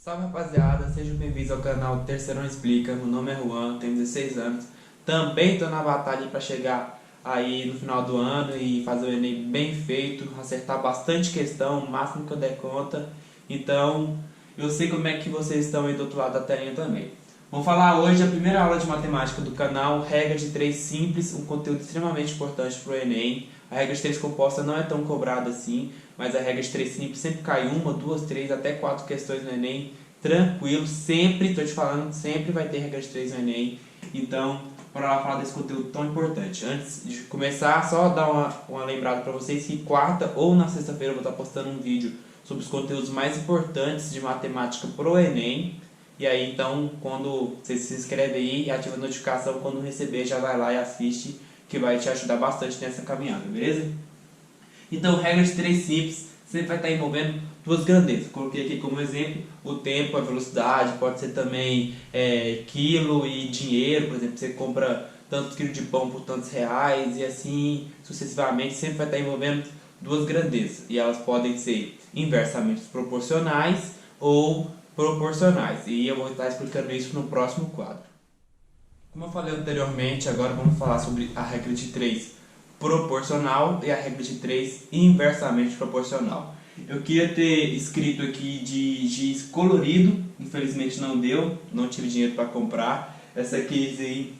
Salve rapaziada, sejam bem-vindos ao canal Terceirão Explica. Meu nome é Juan, tenho 16 anos. Também estou na batalha para chegar aí no final do ano e fazer o Enem bem feito, acertar bastante questão, o máximo que eu der conta. Então, eu sei como é que vocês estão aí do outro lado da telinha também. Vamos falar hoje a primeira aula de matemática do canal, regra de 3 simples, um conteúdo extremamente importante para o Enem. A regra de 3 composta não é tão cobrada assim, mas a regra de 3 simples sempre cai uma, duas, três, até 4 questões no Enem. Tranquilo, sempre, estou te falando, sempre vai ter regra de 3 no Enem. Então, bora lá falar desse conteúdo tão importante. Antes de começar, só dar uma lembrada para vocês que quarta ou na sexta-feira eu vou estar postando um vídeo sobre os conteúdos mais importantes de matemática pro Enem. E aí, então, quando você se inscreve aí e ativa a notificação, quando receber, já vai lá e assiste, que vai te ajudar bastante nessa caminhada, beleza? Então, regra de 3 simples, sempre vai estar envolvendo duas grandezas. Coloquei aqui como exemplo o tempo, a velocidade, pode ser também quilo e dinheiro. Por exemplo, você compra tantos quilos de pão por tantos reais e assim sucessivamente, sempre vai estar envolvendo duas grandezas. E elas podem ser inversamente proporcionais ou proporcionais. E eu vou estar explicando isso no próximo quadro. Como eu falei anteriormente, agora vamos falar sobre a regra de 3 proporcional e a regra de 3 inversamente proporcional. Eu queria ter escrito aqui de giz colorido, infelizmente não deu, não tive dinheiro para comprar. Essa aqui aí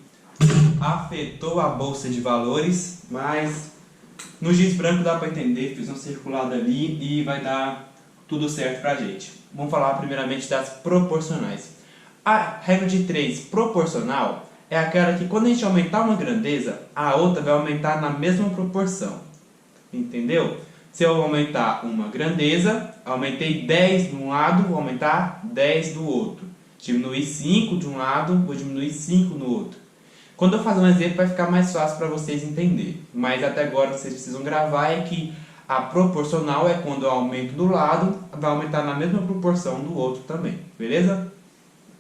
afetou a bolsa de valores, mas no giz branco dá para entender, fiz um circulado ali e vai dar tudo certo pra gente. Vamos falar primeiramente das proporcionais. A regra de 3 proporcional é aquela que quando a gente aumentar uma grandeza, a outra vai aumentar na mesma proporção. Entendeu? Se eu aumentar uma grandeza, aumentei 10 de um lado, vou aumentar 10 do outro. Diminuir 5 de um lado, vou diminuir 5 no outro. Quando eu fazer um exemplo vai ficar mais fácil para vocês entenderem. Mas até agora vocês precisam gravar é que a proporcional é quando eu aumento do lado, vai aumentar na mesma proporção do outro também. Beleza?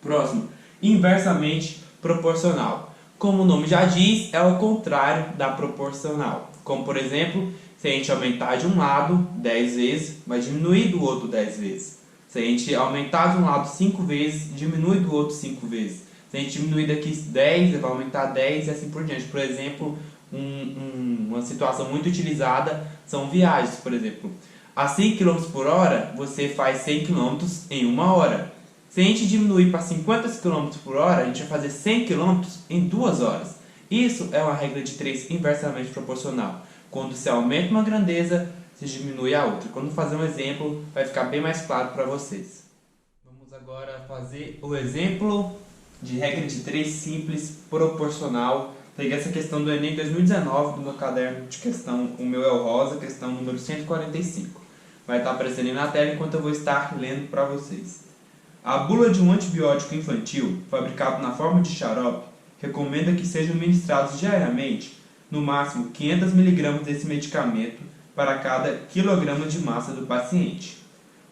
Próximo. Inversamente proporcional. Como o nome já diz, é o contrário da proporcional. Como por exemplo, se a gente aumentar de um lado 10 vezes, vai diminuir do outro 10 vezes. Se a gente aumentar de um lado 5 vezes, diminui do outro 5 vezes. Se a gente diminuir daqui 10, vai aumentar 10 e assim por diante. Por exemplo, uma situação muito utilizada são viagens. Por exemplo, a 100 km por hora, você faz 100 km em uma hora. Se a gente diminuir para 50 km por hora, a gente vai fazer 100 km em 2 horas. Isso é uma regra de 3 inversamente proporcional. Quando se aumenta uma grandeza, se diminui a outra. Quando fazer um exemplo, vai ficar bem mais claro para vocês. Vamos agora fazer o exemplo de regra de 3 simples proporcional. Peguei essa questão do Enem 2019 do meu caderno de questão, o meu é o rosa, questão número 145. Vai estar aparecendo aí na tela enquanto eu vou estar lendo para vocês. A bula de um antibiótico infantil, fabricado na forma de xarope, recomenda que sejam ministrados diariamente, no máximo 500 mg desse medicamento para cada quilograma de massa do paciente.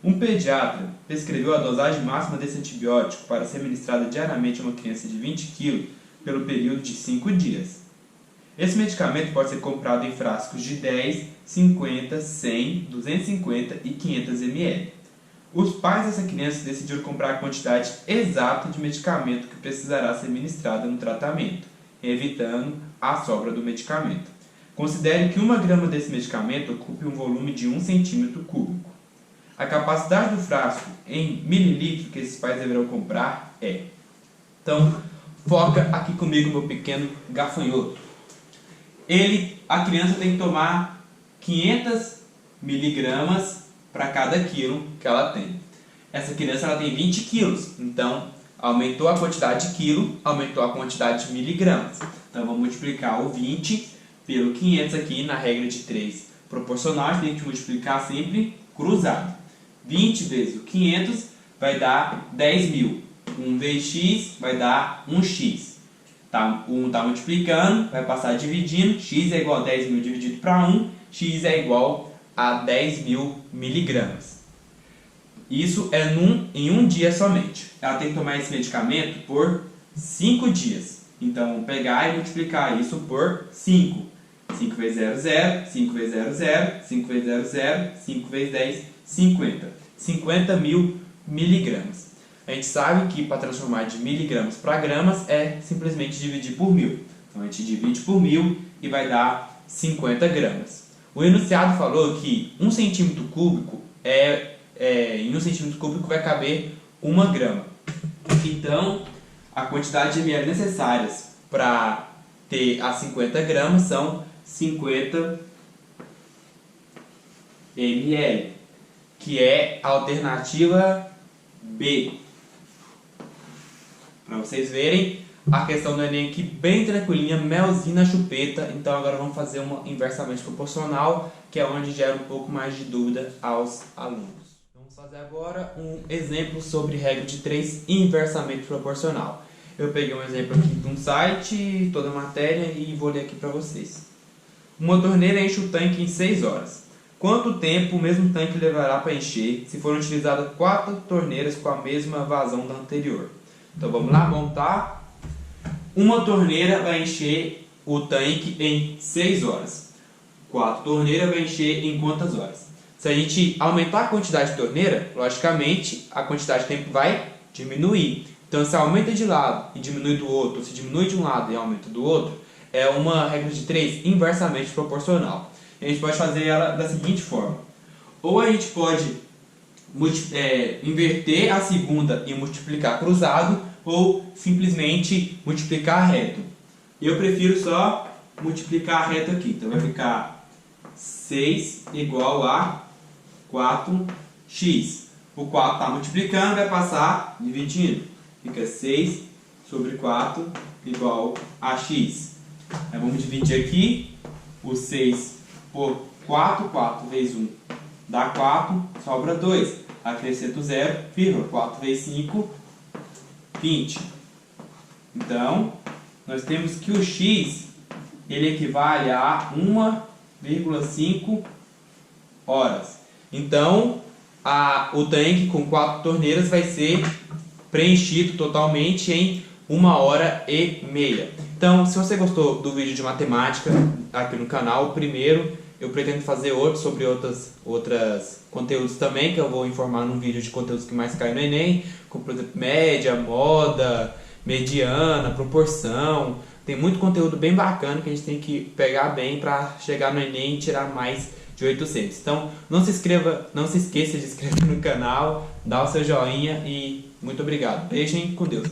Um pediatra prescreveu a dosagem máxima desse antibiótico para ser ministrada diariamente a uma criança de 20 kg pelo período de 5 dias. Esse medicamento pode ser comprado em frascos de 10, 50, 100, 250 e 500 ml. Os pais dessa criança decidiram comprar a quantidade exata de medicamento que precisará ser ministrada no tratamento, evitando a sobra do medicamento. Considere que 1 grama desse medicamento ocupe um volume de 1 centímetro cúbico. A capacidade do frasco em mililitro que esses pais deverão comprar é... Então, foca aqui comigo, meu pequeno gafanhoto. A criança tem que tomar 500 miligramas para cada quilo que ela tem. Essa criança ela tem 20 quilos, então aumentou a quantidade de quilo, aumentou a quantidade de miligramas. Então vamos multiplicar o 20 pelo 500 aqui na regra de 3 proporcional, a gente tem que multiplicar sempre cruzado. 20 vezes o 500 vai dar 10.000. 1 vezes x vai dar 1x. Tá, 1 está multiplicando, vai passar dividindo, x é igual a 10.000 dividido para 1, x é igual a 10.000 miligramas. Isso é em um dia somente. Ela tem que tomar esse medicamento por 5 dias. Então, vamos pegar e multiplicar isso por 5. 5 vezes 0, 0. 5 vezes 0, 0. 5 vezes 0, 0. 5 vezes 10, 50. 50.000 miligramas. A gente sabe que para transformar de miligramas para gramas é simplesmente dividir por 1000. Então a gente divide por 1000 e vai dar 50 gramas. O enunciado falou que 1 centímetro cúbico em 1 centímetro cúbico vai caber 1 grama. Então a quantidade de ml necessárias para ter as 50 gramas são 50 ml, que é a alternativa B. Para vocês verem, a questão do Enem aqui bem tranquilinha, melzinho na chupeta. Então agora vamos fazer uma inversamente proporcional, que é onde gera um pouco mais de dúvida aos alunos. Vamos fazer agora um exemplo sobre regra de 3 inversamente proporcional. Eu peguei um exemplo aqui de um site, toda a matéria, e vou ler aqui para vocês. Uma torneira enche o tanque em 6 horas. Quanto tempo o mesmo tanque levará para encher se forem utilizadas 4 torneiras com a mesma vazão da anterior? Então vamos lá montar. Uma torneira vai encher o tanque em 6 horas. 4 torneiras vai encher em quantas horas? Se a gente aumentar a quantidade de torneira, logicamente a quantidade de tempo vai diminuir. Então se aumenta de lado e diminui do outro, ou se diminui de um lado e aumenta do outro, é uma regra de 3 inversamente proporcional. A gente pode fazer ela da seguinte forma. Ou a gente pode inverter a segunda e multiplicar cruzado, ou simplesmente multiplicar reto. Eu prefiro só multiplicar reto aqui. Então vai ficar 6 igual a 4x. O 4 está multiplicando, vai passar dividindo. Fica 6 sobre 4 igual a x. Aí vamos dividir aqui o 6 por 4. 4 vezes 1 dá 4, sobra 2. Acrescento 0, vírgula. 4 vezes 5, 20. Então, nós temos que o x ele equivale a 1,5 horas. Então, o tanque com 4 torneiras vai ser preenchido totalmente em 1h30. Então, se você gostou do vídeo de matemática aqui no canal, primeiro eu pretendo fazer outros sobre outras conteúdos também, que eu vou informar num vídeo de conteúdos que mais caem no Enem, como por exemplo média, moda, mediana, proporção. Tem muito conteúdo bem bacana que a gente tem que pegar bem para chegar no Enem e tirar mais de 800. Então não se esqueça de se inscrever no canal, dar o seu joinha e muito obrigado. Beijem com Deus.